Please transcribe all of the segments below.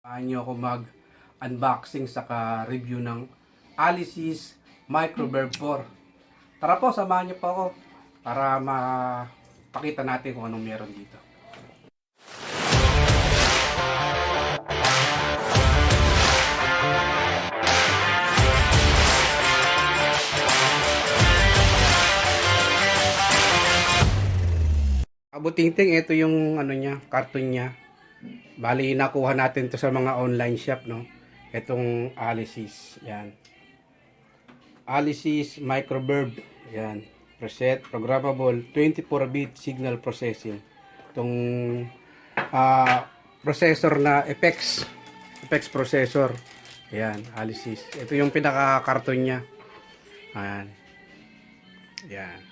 Samahan niyo ako mag-unboxing saka review ng Alisys Microverb 4. Tara po, samahan niyo po ako para mapakita natin kung anong meron dito. Abuting-ting, ito yung ano niya, carton niya. Bali, nakuha natin to sa mga online shop, no? Itong Alisys, yan. Alisys Microverb, yan. Preset, programmable, 24-bit signal processing. Itong processor na Apex processor. Yan, Alisys. Ito yung pinaka-karton niya. Ayan. Yan.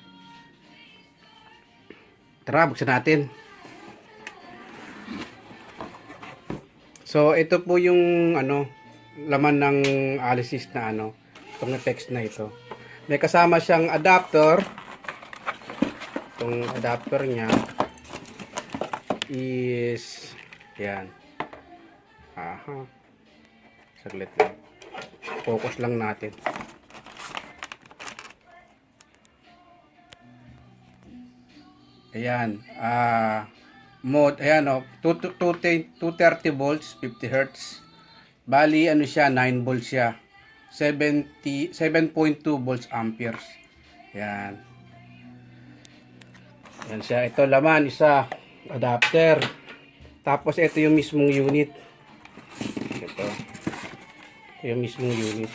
Tara, buksan natin. So, ito po yung laman ng Alisys na itong text na ito. May kasama siyang adapter. Itong adapter niya is yan. Aha. Saglit lang. Focus lang natin. Ayan. Mode, ayan o, 230 volts, 50 Hz. Bali, siya, 9 volts siya. 7.2 volts amperes. Ayan. Ayan siya. Ito laman, isa, adapter. Tapos, ito yung mismong unit. Ito yung mismong unit.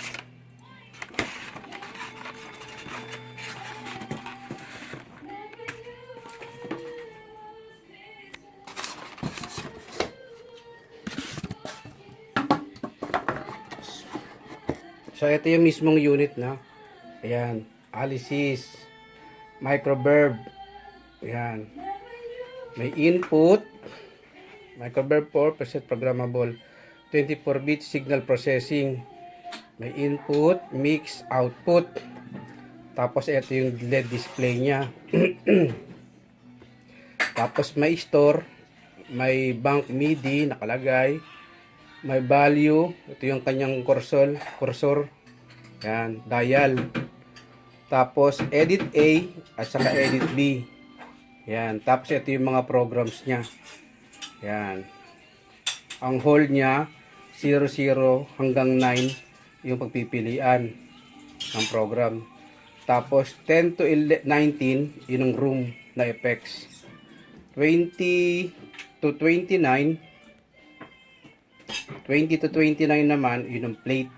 So, ito yung mismong unit na. Ayan. Alisys Microverb. Ayan. May input. Microverb 4 preset programmable. 24-bit signal processing. May input, mix, output. Tapos, ito yung LED display niya. Tapos, may store. May bank MIDI nakalagay. May value, ito yung kanyang cursor, yan, dial. Tapos edit A at saka edit B. Yan, tapos ito yung mga programs niya. Yan. Ang hold niya 00 hanggang 9 yung pagpipilian ng program. Tapos 10 to 19 yun ang room na effects. 20 to 29 to 29 naman, yun ang plate.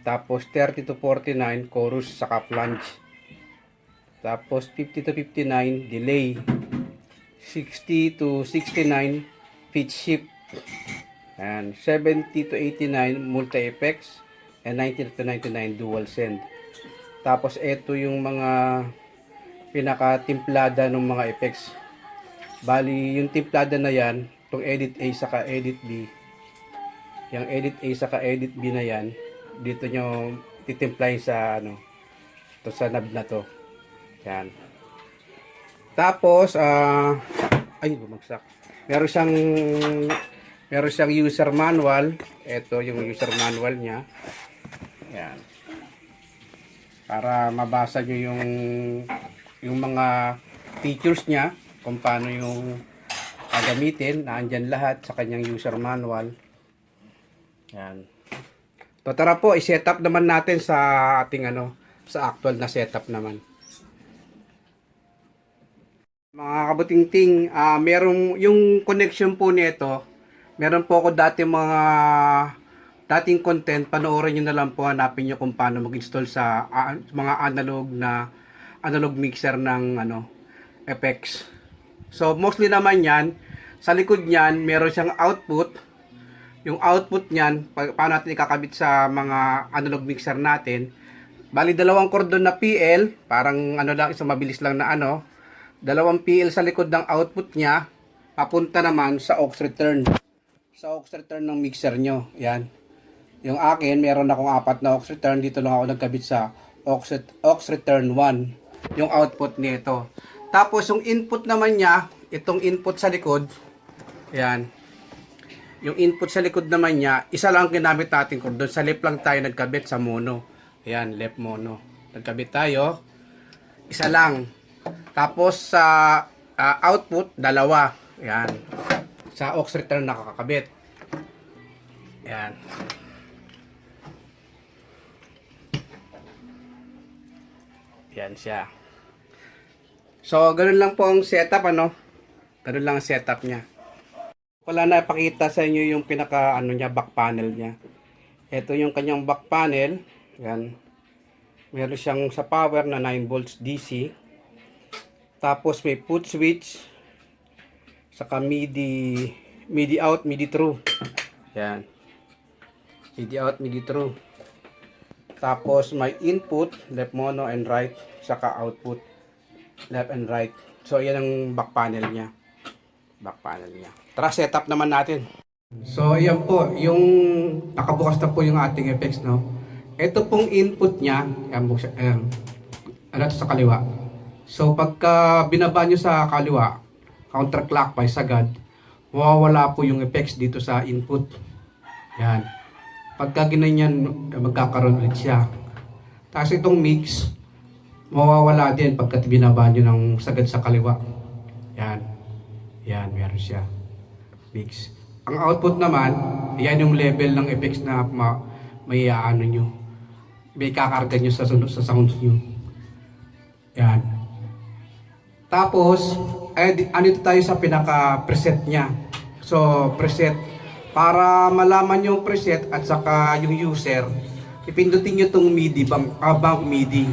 Tapos 30 to 49, chorus saka flange. Tapos 50 to 59, delay. 60 to 69, pitch shift. And 70 to 89, multi-effects. And 90 to 99, dual send. Tapos ito yung mga pinaka-timplada ng mga effects. Bali, yung timplada na yan, itong edit A saka edit B. Yung edit A saka edit B na yan, dito nyo titimplahin sa to sa knob na to. Yan. Tapos ay bumagsak. Meron siyang user manual. Ito yung user manual niya. Yan. Para mabasa nyo yung mga features niya, kung paano yung gagamitin, naandyan lahat sa kanyang user manual. Yan. So, tara po, i-setup naman natin sa ating sa actual na setup naman. Mga kabutingting, merong yung connection po nito, meron po ako dating content, panoorin niyo na lang po, hanapin niyo kung paano mag-install sa mga analog mixer ng Apex. So, mostly naman yan, sa likod niyan, meron siyang output. Yung output niyan, paano natin ikakabit sa mga analog mixer natin. Bali, dalawang cordon na PL, parang lang, isang mabilis lang na dalawang PL sa likod ng output niya, papunta naman sa aux return. Sa aux return ng mixer nyo. Yan. Yung akin, meron akong 4 na aux return. Dito lang ako nagkabit sa aux return 1. Yung output nito. Tapos, yung input naman niya, itong input sa likod, yan. Yung input sa likod naman niya, isa lang ang ginamit natin cord. Doon sa left lang tayo nagkabit sa mono. Ayan, left mono. Nagkabit tayo. Isa lang. Tapos sa output, dalawa. Ayan. Sa aux return nakakabit. Ayan. Ayan siya. So, ganun lang po ang setup, ano? Ganun lang ang setup niya. Wala na ipakita sa inyo yung pinaka niya, back panel niya. Ito yung kanyang back panel. Yan. Meron siyang sa power na 9 volts DC. Tapos may put switch. Saka MIDI out, MIDI through. Yan. MIDI out, MIDI through. Tapos may input, left mono and right. Saka output, left and right. So yan ang back panel niya. Back panel niya. Tara, setup naman natin. So, ayan po, yung nakabukas na po yung ating effects, no? Ito pong input niya, ano to sa kaliwa. So, pagka binaba nyo sa kaliwa, counterclockwise agad, mawawala po yung effects dito sa input. Yan. Pagka ginanyan, magkakaroon ulit siya. Tapos itong mix, mawawala din pagka binaba nyo ng sagad sa kaliwa. Yan. Yan, meron siya. Mix. Ang output naman, yan yung level ng effects na may ano nyo. May kakarga nyo sa sounds nyo. Yan. Tapos, andito tayo sa pinaka-preset niya. So, preset. Para malaman yung preset at saka yung user, ipindutin nyo itong MIDI, bank MIDI.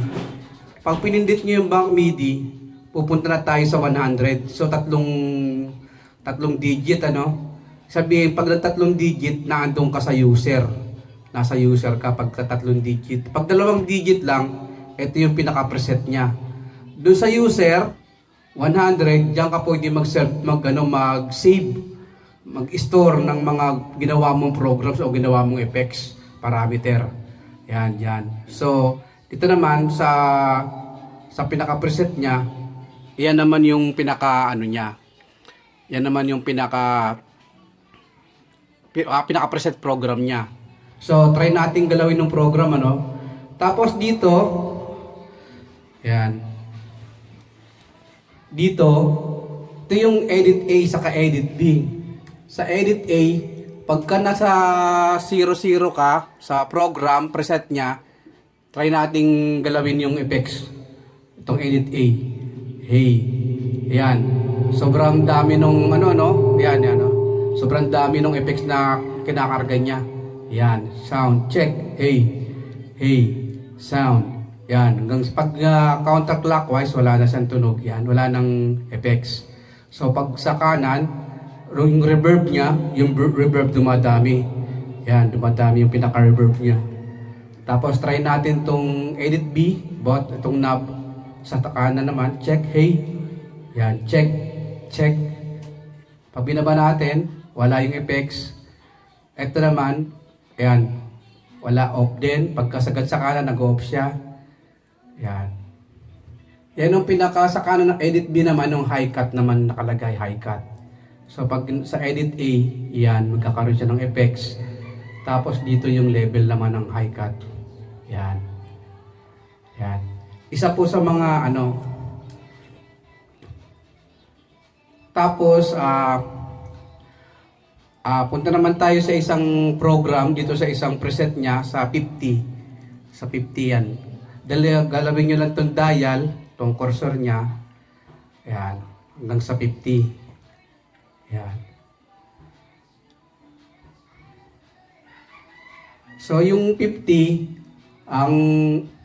Pag pinindit nyo yung bank MIDI, pupunta na tayo sa 100. So, tatlong digit, ano? Sabihin, pag tatlong digit, naandun ka sa user. Nasa user ka pag tatlong digit. Pag 2 digit lang, ito yung pinaka-preset niya. Doon sa user, 100, diyan ka pwede mag-save, mag-store ng mga ginawa mong programs o ginawa mong effects, parameter. Yan, yan. So, dito naman sa pinaka-preset niya, yan naman yung pinaka-ano niya. Yan naman yung pinaka-preset program niya. So, try natin galawin ng program, ano. Tapos dito, yan. Dito, ito yung edit A saka edit B. Sa edit A, pagka nasa 00 ka sa program, preset niya, try nating galawin yung effects. Itong edit A. Hey. Yan. Sobrang dami nung Yan, yan. Sobrang dami nung effects na kinakarga niya. Yan. Sound. Check. Hey. Hey. Sound. Yan. Hanggang pag counterclockwise, wala na siyang tunog. Yan. Wala nang effects. So, pag sa kanan, yung reverb niya, yung reverb dumadami. Yan. Dumadami yung pinaka-reverb niya. Tapos, try natin tong edit B. Itong knob. Sa kanan naman, check. Hey. Yan. Check. Check. Pag binaba natin, wala yung effects. Ito naman, ayan, wala, off din. Pagkasagad sa kanan, nag-off siya. Yan. Yan yung pinaka sa kanan ng edit B naman, yung high cut naman nakalagay, high cut. So pag sa edit A, yan, magkakaroon siya ng effects. Tapos dito yung level naman ng high cut. Yan. Yan. Isa po sa mga tapos, punta naman tayo sa isang program dito sa isang preset niya sa 50. Sa 50 yan. Galawin nyo lang itong dial, itong cursor niya. Ayan. Hanggang sa 50. Ayan. So yung 50, ang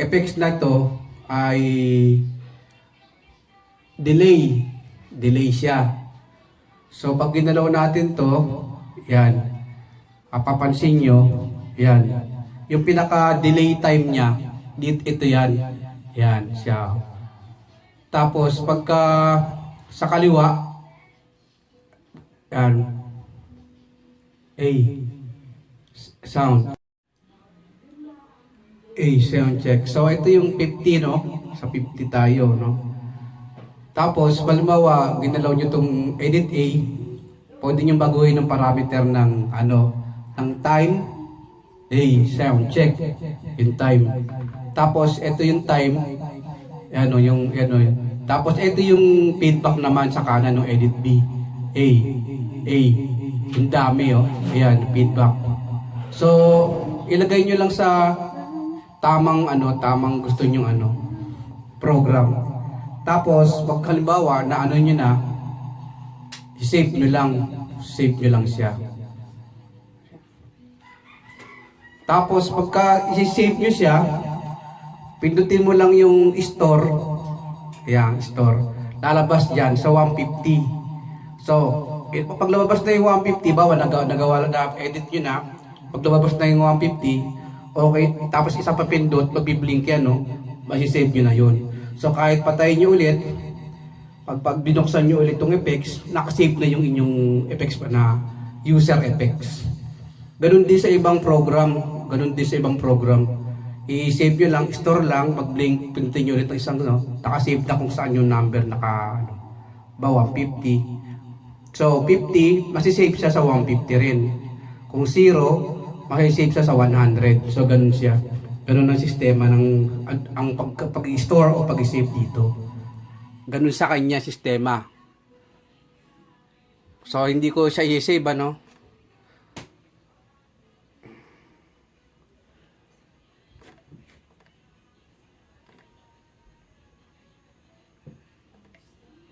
effects na to ay delay. Delay siya. So pag ginalaw natin to, yan, papansin nyo, yan, yung pinaka-delay time niya, ito yan, yan siya. Tapos pagka sa kaliwa, yan, A, sound. A, sound check. So ito yung 50, no? Sa 50 tayo, no? Tapos, halimbawa, ginalaw nyo itong edit A, Pwede nyo baguhin ng parameter ng ng time. Sound check. Yung time. Tapos ito yung time. Tapos ito yung feedback naman sa kanan ng edit B. Yung dami Ayan, feedback. So, ilagay nyo lang sa tamang gusto nyo program. Tapos, pag halimbawa na nyo na, save nyo lang siya. Tapos, pagka i-save nyo siya, pindutin mo lang yung store. Ayan, store. Lalabas dyan sa 150. So, pag lumabas na yung 150, bawa nagawa na, edit nyo na, pag lumabas na yung 150, okay, tapos isang papindot, magbiblink yan, masisave nyo na yun. So, kahit patayin nyo ulit, pag binuksan nyo ulit itong effects, nakasave na yung inyong effects na user effects. Ganun din sa ibang program. I-save nyo lang, store lang, mag-blink, pindutin nyo ulit ang isang, nakasave na kung saan yung number, ba 150. So, 50, masisave siya sa 150 rin. Kung 0, masisave siya sa 100. So, ganun siya. Ganun ang sistema ng pag-store o pag-save dito. Ganun sa kanya sistema. So, hindi ko siya i-save,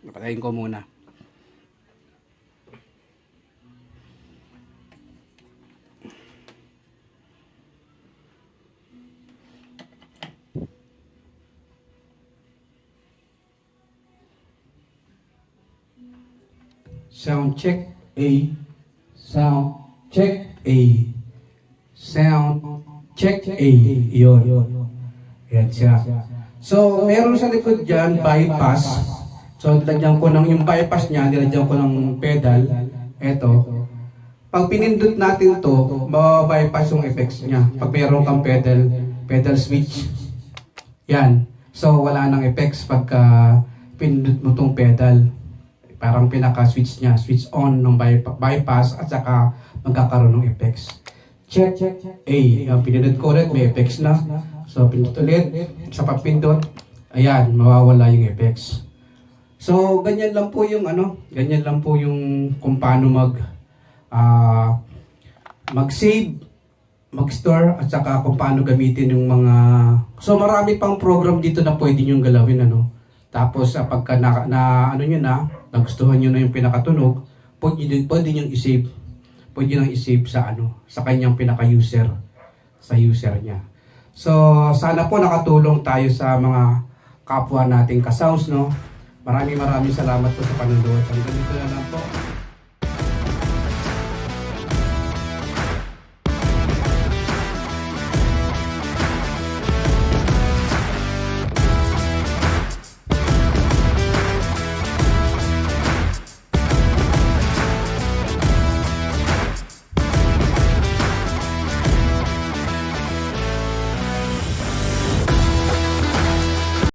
Patayin ko muna. Sound check A. Sound check A. Sound check A. Yun. Yan siya. So, meron sa likod dyan, bypass. So, nilagyan ko yung bypass niya, nilagyan ko ng pedal. Ito. Pag pinindot natin to, mababypass yung effects niya. Pag meron kang pedal switch. Yan. So, wala nang effects pagka pinindot mo tong pedal. Parang pinaka-switch niya. Switch on ng bypass at saka magkakaroon ng effects. Check. Yung pinindot ko ulit, may effects na. So, pindot ulit. Sa pagpindot, ayan, mawawala yung effects. So, ganyan lang po yung kung paano mag-save, mag-store, at saka kung paano gamitin yung mga... So, marami pang program dito na pwede nyo galawin, Tapos, pagka nagustuhan nyo na yung pinakatunog, pwede nyo i-save. Pwede nyo i-save sa kanyang pinaka-user, sa user niya. So, sana po nakatulong tayo sa mga kapwa nating ka-sounds, Maraming salamat po sa panonood. Hanggang dito na lang po.